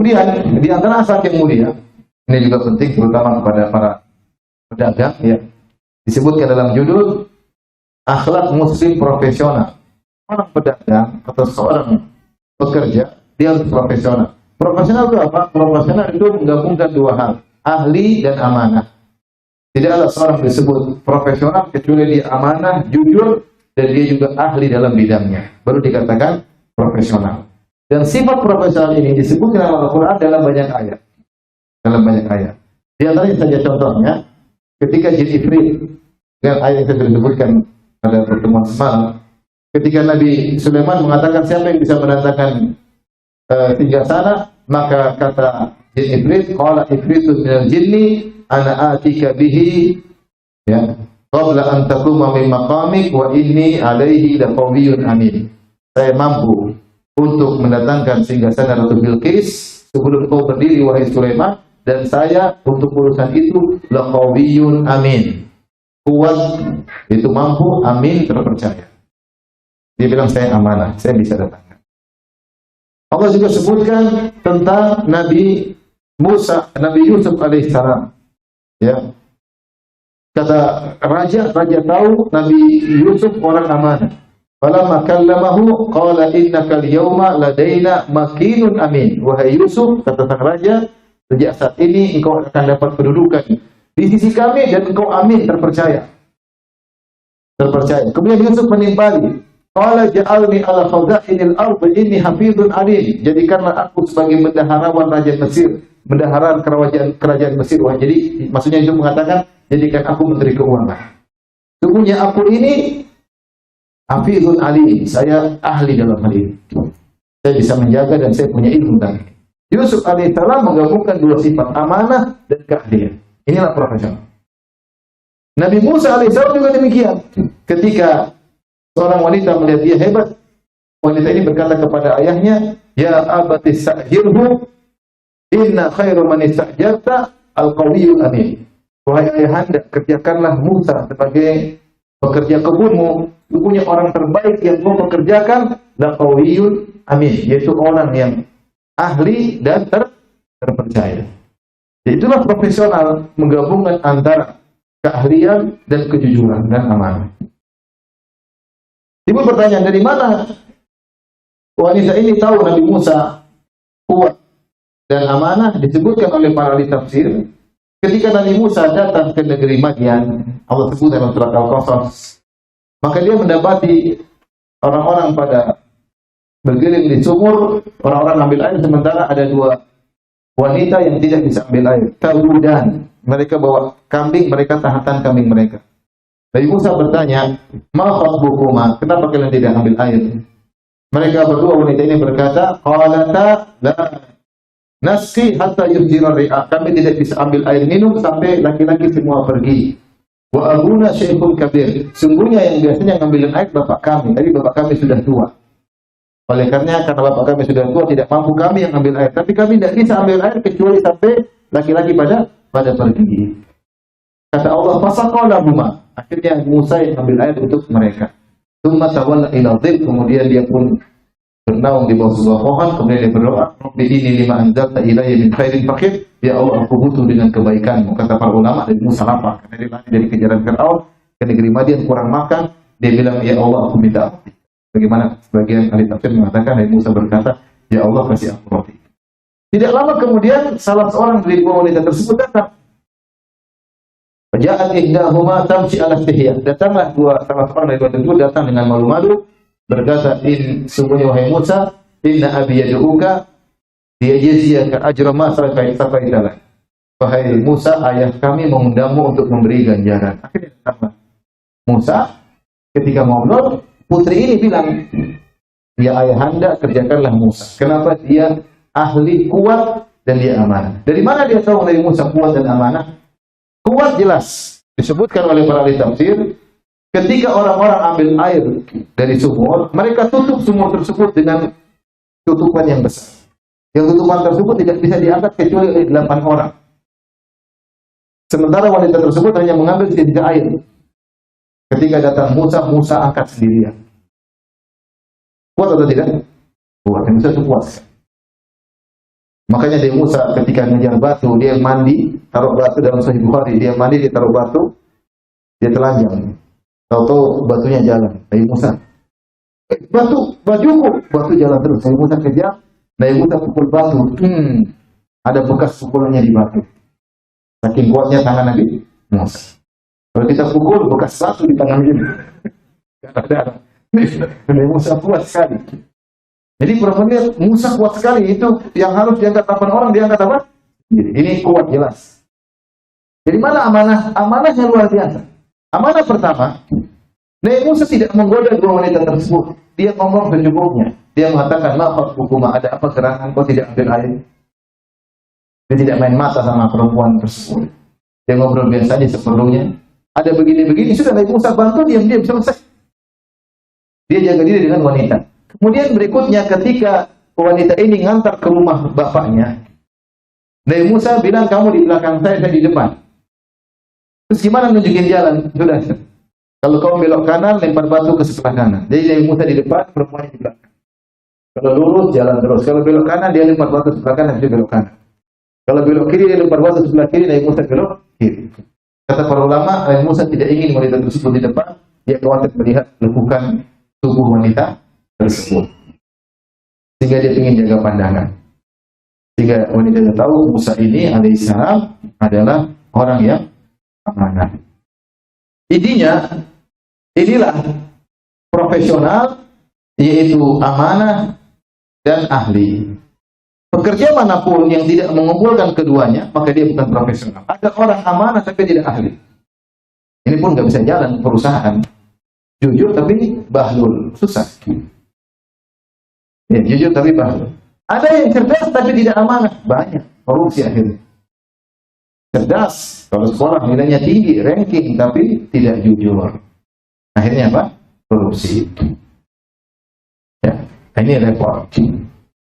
Kemudian di antara akhlak yang mulia, ini juga penting terutama kepada para pedagang, ya. Disebutkan dalam judul akhlak muslim profesional. Orang pedagang atau seorang pekerja, dia harus profesional. Profesional itu apa? Profesional itu menggabungkan dua hal, ahli dan amanah. Tidaklah seorang disebut profesional kecuali dia amanah, jujur, dan dia juga ahli dalam bidangnya. Baru dikatakan profesional. Dan sifat profesional ini disebutkan dalam Al-Quran dalam banyak ayat. Dalam banyak ayat. Di antaranya saja contohnya, ketika jin ifrit, dengan ayat yang sudah disebutkan pada pertemuan semalam, ketika Nabi Sulaiman mengatakan siapa yang bisa mendatangkan singgasana, maka kata jin ifrit, qala ifritun minal jinni ana atika bihi, ya, qabla an taquma min maqamik wa inni alaihi laqawiyyun amin. Saya mampu untuk mendatangkan singgasana Ratu Bilqis sebelum kau berdiri wahai Sulaiman, dan saya untuk urusan itu laqawiyyun amin. Kuat, itu mampu, amin, terpercaya. Dia bilang saya amanah, saya bisa datangkan. Allah juga sebutkan tentang Nabi Musa, Nabi Yusuf alaihissalam. Ya, kata raja tahu Nabi Yusuf orang amanah. Falamma kallamahu qala innaka al-yawma ladaina makinun amin. Wahai Yusuf, kata sang raja, sejak saat ini engkau akan dapat kedudukan di sisi kami dan engkau amin, terpercaya. Terpercaya. Kemudian Yusuf menimpali, qala ja'alni ala khaza'inil ardh inni hafizun alim. Jadikanlah aku sebagai bendaharawan raja Mesir, bendahara kerajaan Mesir. Wah, jadi maksudnya itu mengatakan jadikan aku menteri keuangan. Sungguhnya aku ini hafizun alim, saya ahli dalam hal ini. Saya bisa menjaga dan saya punya ilmu tentang ini. Yusuf alaihissalam menggabungkan dua sifat, amanah dan keahlian. Inilah profesional. Nabi Musa alaihissalam juga demikian. Ketika seorang wanita melihat dia hebat, wanita ini berkata kepada ayahnya, ya abati sa'jirhu, inna khairu man istajarta al-qawiyyul amin. Wahai ayahanda, kerjakanlah Musa sebagai pekerja kebunmu. Sesungguhnya orang terbaik yang kau pekerjakan la qawiyyun amin, yaitu orang yang ahli dan terpercaya. Itulah profesional, menggabungkan antara keahlian dan kejujuran dan amanah. Timbul pertanyaan, dari mana wanita ini tahu Nabi Musa kuat dan amanah? Disebutkan oleh para ahli tafsir, ketika Nabi Musa datang ke negeri Madian, Allah sebut dalam surat Al-Qasas, maka dia mendapati orang-orang pada bergiling di sumur, orang-orang ambil air, sementara ada dua wanita yang tidak bisa ambil air. Taludan, mereka bawa kambing, mereka tahatan kambing mereka. Nabi Musa bertanya, ma khatbukuma, kenapa kalian tidak ambil air? Mereka berdua wanita ini berkata, qalata la nasqi hatta yurjira ri'a, kami tidak bisa ambil air minum sampai laki-laki semua pergi. Wa abuna syekhun kabir, sungguhnya yang biasanya ngambilin air bapak kami, tapi bapak kami sudah tua. Oleh karena bapak kami sudah tua, tidak mampu kami yang ambil air, tapi kami tidak bisa ambil air kecuali sampai laki-laki pada pergi. Kata Allah, fasaqalahuma, akhirnya Musa yang ambil air untuk mereka. Tsumma tawalla ila dhil, kemudian dia pun bernaung di bawah sebuah pohon, kemudian dia berdoa, Rabbi inni lima anzalta ilayya min khairin faqir, ya Allah, aku butuh dengan kebaikanmu. Kata para ulama, dari Musa lapar, karena dia lari dari kejaran Fir'aun ke negeri Madian, kurang makan, dia bilang, ya Allah, aku minta roti. Bagaimana sebagian ahli tafsir mengatakan, Nabi Musa berkata, ya Allah, kasih aku roti. Tidak lama kemudian salah seorang dari dua wanita tersebut datang. Faja'at ihdahuma tamshi 'ala istihya. Datanglah salah seorang dari dua tersebut datang dengan malu-malu, berkata, sungguhnya wahai Musa, inna abi yad'uka liyajziyaka ajra ma safaita lak. Wahai Musa, ayah kami mengundangmu untuk memberi ganjaran. Akhirnya datanglah Musa, ketika ngobrol, putri ini bilang, ya ayahanda, kerjakanlah Musa. Kenapa? Dia ahli, kuat, dan dia amanah. Dari mana dia tahu Nabi Musa kuat dan amanah? Kuat jelas disebutkan oleh para ahli tafsir, ketika orang-orang ambil air dari sumur, mereka tutup sumur tersebut dengan tutupan yang besar. Yang tutupan tersebut tidak bisa diangkat kecuali oleh 8 orang. Sementara wanita tersebut hanya mengambil sedikit air. Ketika datang Musa angkat sendirian. Kuat atau tidak? Kuat. Musa itu kuat. Makanya Nabi Musa ketika ngejar batu, dia mandi, taruh batu dalam Sahih Bukhari, dia mandi, dia taruh batu, dia telanjang. Tahu-tahu batunya jalan. Nabi Musa, bajuku, batu jalan terus. Nabi Musa kejar, Nabi Musa pukul batu. Ada bekas pukulannya di batu. Saking kuatnya tangan Nabi Musa. Kalau kita pukul, bekas batu di tangan ini. Ada. Nabi Musa kuat sekali. Jadi perempuan Musa kuat sekali. Itu yang harus diangkat 8 orang, diangkat apa? Ini kuat jelas. Jadi mana amanah? Amanahnya luar biasa. Amanah pertama, Nabi Musa tidak menggoda dua wanita tersebut. Dia ngomong secukupnya. Dia mengatakan, maaf hukum, ada apa gerangan kau tidak ambil air? Dia tidak main mata sama perempuan tersebut. Dia ngobrol biasa aja seperlunya. Ada begini-begini, sudah Nabi Musa bantu, diam-diam selesai. Dia jaga diri dengan wanita. Kemudian berikutnya ketika wanita ini ngantar ke rumah bapaknya, Nabi Musa bilang, kamu di belakang saya di depan. Terus gimana nunjukin jalan? Sudah. Kalau kamu belok kanan, lempar batu ke sebelah kanan. Jadi Nabi Musa di depan, perempuan di belakang. Kalau lurus, jalan terus. Kalau belok kanan, dia lempar batu sebelah kanan, dia belok kanan. Kalau belok kiri, dia lempar batu sebelah kiri, Nabi Musa belok kiri. Kata para ulama, Nabi Musa tidak ingin wanita tersebut di depan, dia khawatir melihat lekukan tubuh wanita tersebut. Sehingga dia ingin jaga pandangan. Sehingga wanita tahu Musa ini alaihissalam adalah orang yang amanah. Inilah profesional, yaitu amanah dan ahli. Pekerja manapun yang tidak mengumpulkan keduanya, maka dia bukan profesional. Ada orang amanah tapi tidak ahli. Ini pun nggak bisa jalan perusahaan. Jujur tapi bahlul, susah. Ya, jujur tapi bahlul. Ada yang cerdas tapi tidak amanah, banyak korupsi akhirnya. Cerdas, kalau sekolah nilainya tinggi, ranking, tapi tidak jujur. Akhirnya apa? Korupsi. Ya, ini repot.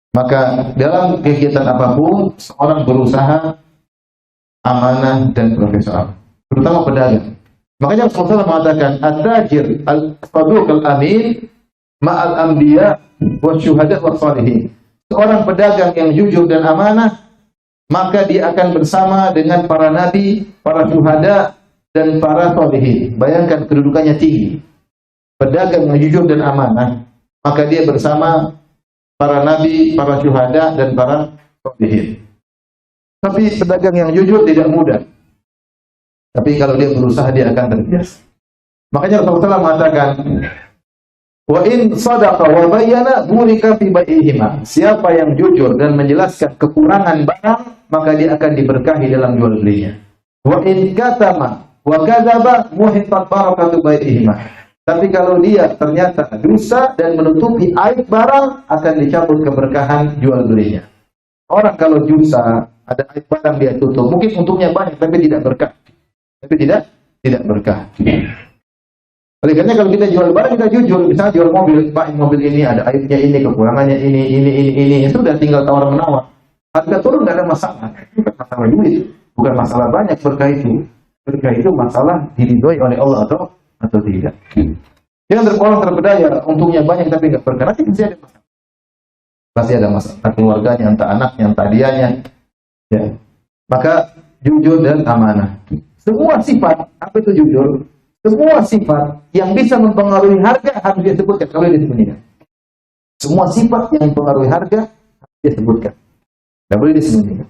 Maka dalam kegiatan apapun, seorang berusaha amanah dan profesional, terutama pedagang. Makanya Rasulullah mengatakan, at-tajir al-saduq al-amin ma'al anbiya wa syuhada wa salihin. Seorang pedagang yang jujur dan amanah, maka dia akan bersama dengan para nabi, para syuhada, dan para sholihin. Bayangkan kedudukannya tinggi. Pedagang yang jujur dan amanah, maka dia bersama para nabi, para syuhada, dan para sholihin. Tapi pedagang yang jujur tidak mudah. Tapi kalau dia berusaha, dia akan terbiasa. Makanya Rasulullah mengatakan, wa in sadaqa wa bayyana burika fi bai'ihima. Siapa yang jujur dan menjelaskan kekurangan barang, maka dia akan diberkahi dalam jual belinya. Wa in katama wa kadzaba muhitat barakatu bai'ihima. Tapi kalau dia ternyata dusta dan menutupi aib barang, akan dicabut keberkahan jual belinya. Orang kalau dusta, ada aib barang dia tutup, mungkin untungnya banyak tapi tidak berkah. Tapi tidak berkah. Oleh karena kalau kita jual barang, kita jujur. Misalnya jual mobil, Pak, mobil ini ada aibnya ini, kekurangannya ini. Sudah tinggal tawar-menawar. Harga turun nggak ada masalah. Bukan masalah duit, bukan masalah banyak berkah itu. Berkah itu masalah diridhoi oleh Allah atau tidak. Yang orang terpedaya, untungnya banyak tapi nggak berkah, nanti pasti ada masalah. Pasti ada masalah. Entah keluarganya, entah anaknya, entah dianya. Ya. Maka jujur dan amanah. Semua sifat, apa itu jujur? Semua sifat yang bisa mempengaruhi harga harus disebutkan, kalau disembunyikan. Semua sifat yang mempengaruhi harga harus disebutkan, tidak boleh disembunyikan.